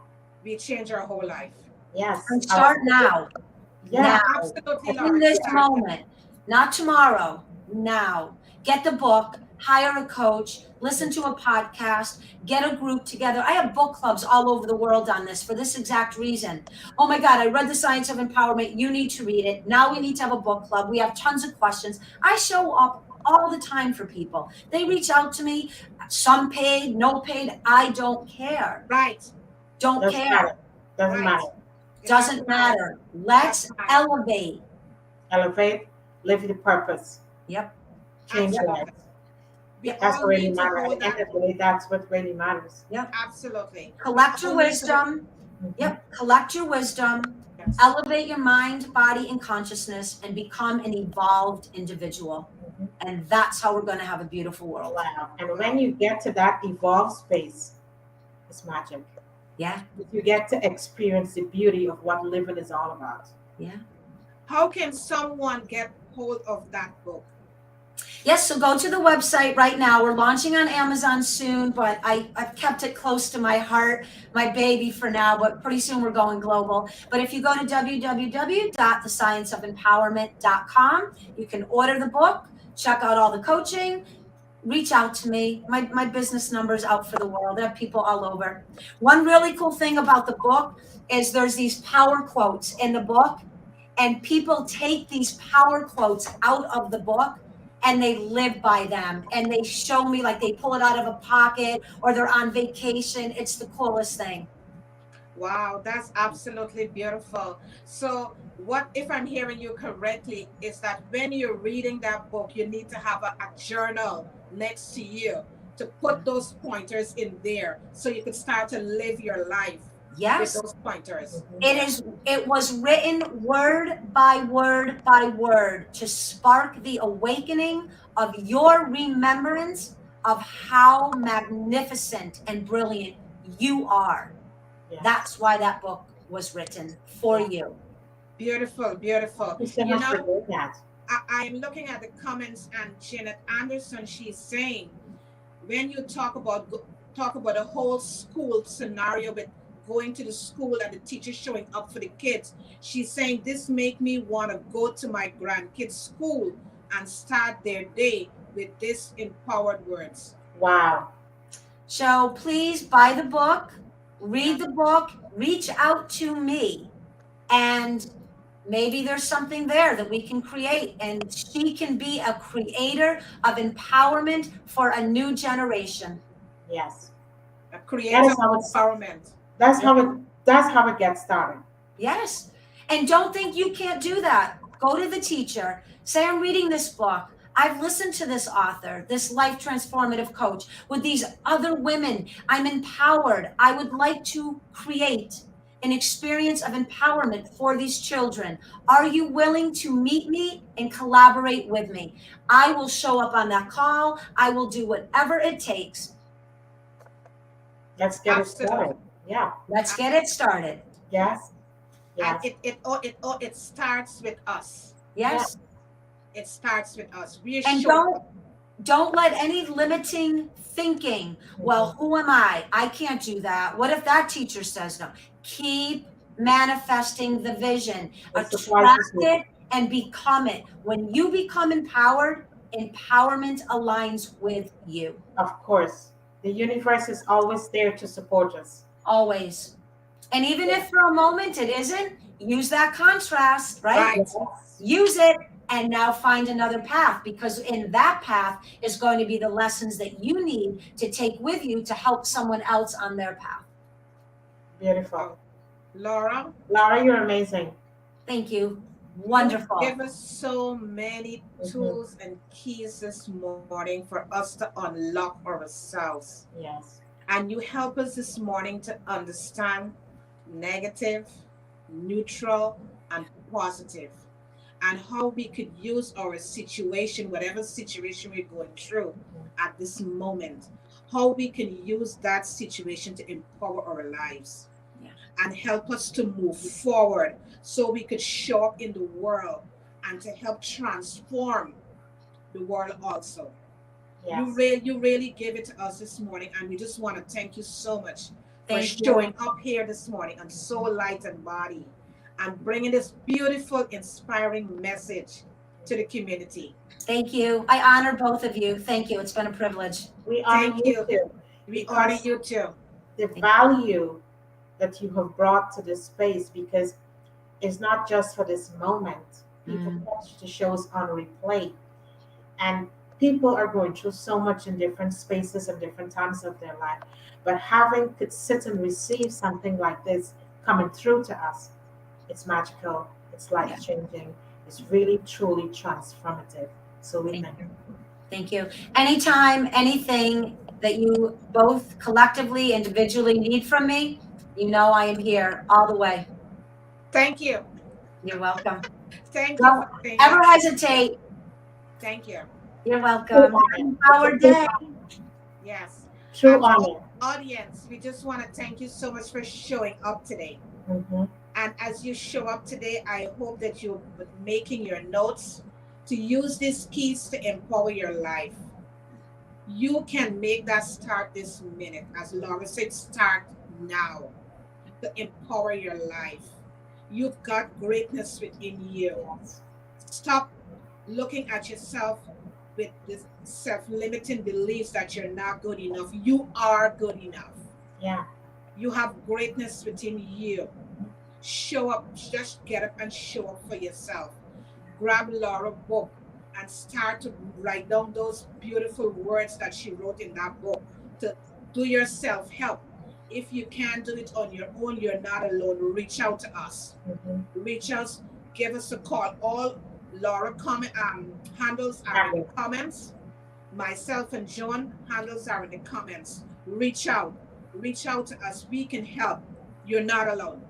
we change our whole life. Yes. And start now. Yeah. Now. Absolutely, In Lord. this Start. moment. Not tomorrow. Now. Get the book. Hire a coach. Listen to a podcast. Get a group together. I have book clubs all over the world on this for this exact reason. Oh my God, I read The Science of Empowerment. You need to read it. Now we need to have a book club. We have tons of questions. I show up all the time for people. They reach out to me. Some paid, no paid. I don't care. Right. Don't Doesn't care. matter. Doesn't Right. matter. It Doesn't matter. Let's Doesn't matter. elevate. Elevate, live the purpose, Yep. change Yep. lives. Absolutely. We Yep. That's all what really need to matters. At hold the end that. of the day, that's what really matters. Yep. Absolutely. We Collect your all need to hold. wisdom. Mhm. Yep. Collect your wisdom. Yes. Elevate your mind, body, and consciousness and become an evolved individual. Mhm. And that's how we're going to have a beautiful world. Wow. And when you get to that evolved space, it's magic. Yeah. You get to experience the beauty of what living is all about. Yeah. How can someone get hold of that book? Yes, so go to the website right now. We're launching on Amazon soon, but I've kept it close to my heart, my baby for now, but pretty soon we're going global. But if you go to www.thescienceofempowerment.com, you can order the book, check out all the coaching, reach out to me. My business number's out for the world. I have people all over. One really cool thing about the book is there's these power quotes in the book, and people take these power quotes out of the book and they live by them, and they show me, like, they pull it out of a pocket or they're on vacation. It's the coolest thing. Wow, that's absolutely beautiful. So, what if I'm hearing you correctly is that when you're reading that book, you need to have a journal next to you to put those pointers in there so you could start to live your life with Yes, those pointers. it was written word by word by word to spark the awakening of your remembrance of how magnificent and brilliant you are. Yes. That's why that book was written for Yeah. you. Beautiful, beautiful. Thank you so You much for know, doing that. I'm looking at the comments, and Janet Anderson, she's saying, when you talk about a whole school scenario with going to the school and the teacher showing up for the kids, she's saying this make me want to go to my grandkids school and start their day with this empowered words. Wow. So please buy the book, read Yeah. the book, reach out to me, and maybe there's something there that we can create. And she can be a creator of empowerment for a new generation. Yes. A That creator is how of it's empowerment. that's how it gets started. Yes. And don't think you can't do that. Go to the teacher. Say, I'm reading this book. I've listened to this author, this life transformative coach with these other women. I'm empowered. I would like to create an experience of empowerment for these children. Are you willing to meet me and collaborate with me? I will show up on that call. I will do whatever it takes. Let's get it Absolutely. started. Yeah. Let's get it started. Yes. And Yes. it starts with us. Yeah. Yes. It starts with us. We are And showing don't let any limiting thinking, well, who am I can't do that. What if that teacher says no? Keep manifesting the vision, It attract surprises you. it, and become it. When you become empowered, empowerment aligns with you. Of course. The universe is always there to support us. Always. And even Yeah. if for a moment it isn't, use that contrast, right? right. Yes. Use it, and now find another path, because in that path is going to be the lessons that you need to take with you to help someone else on their path. Beautiful. Oh, Laura, Laura, you're amazing. Thank you. you Wonderful. give us so many Mhm. tools and keys this morning for us to unlock ourselves. Yes. And you help us this morning to understand negative, neutral, and positive, and how we could use our situation, whatever situation we're going through at this moment, how we can use that situation to empower our lives Yeah. and help us to move forward so we could show up in the world and to help transform the world also. Yes. You really gave it to us this morning, and we just want to thank you so much for Thank you. showing up here this morning and so light and body and bringing this beautiful, inspiring message to the community. Thank you. I honor both of you. Thank you. It's been a privilege. We honor Thank you you. too. We honor Because you too. the value that you have brought to this space, because it's not just for this moment. People catch the shows on replay, and people are going through so much in different spaces and different times of their life. But having to sit and receive something like this coming through to us, it's magical, it's life changing, is really truly transformative. So we thank you. Thank you. Anytime, anything that you both collectively, individually need from me, you know I am here all the way. Thank you. You're welcome. Thank you Don't for saying ever that. hesitate. Thank you. You're welcome. Our day. Yes. True And to honor. the audience, we just want to thank you so much for showing up today. Mm-hmm. And as you show up today, I hope that you're making your notes to use these keys to empower your life. You can make that start this minute. As Laura said, start now to empower your life. You've got greatness within you. Yes. Stop looking at yourself with this self-limiting beliefs that you're not good enough. You are good enough. Yeah. You have greatness within you. Show up, just get up and show up for yourself. Grab Laura's book and start to write down those beautiful words that she wrote in that book to do your self-help. If you can't do it on your own, you're not alone. Reach out to us. Mm-hmm. Reach us, give us a call. All Laura handles are in the comments. Myself and John handles are in the comments. Reach out. Reach out to us. We can help. You're not alone.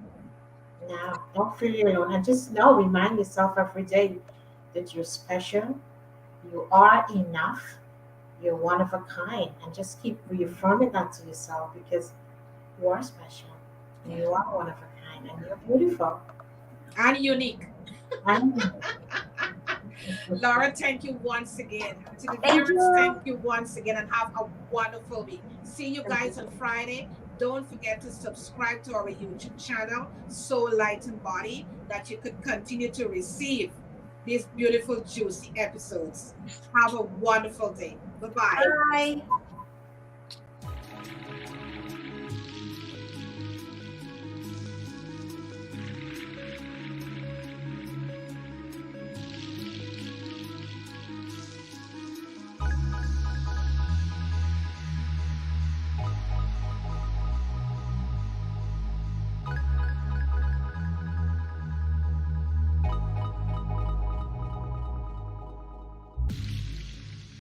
Now, don't feel alone. And just know, remind yourself every day that you're special, you are enough, you're one of a kind. And just keep reaffirming that to yourself because you are special. And you are one of a kind. And you're beautiful. And unique. And Laura, thank you once again. To the Thank viewers, you. thank you once again and have a wonderful week. See you guys on Friday. Don't forget to subscribe to our YouTube channel, Soul Light and Body, that you could continue to receive these beautiful, juicy episodes. Have a wonderful day. Bye-bye. Bye.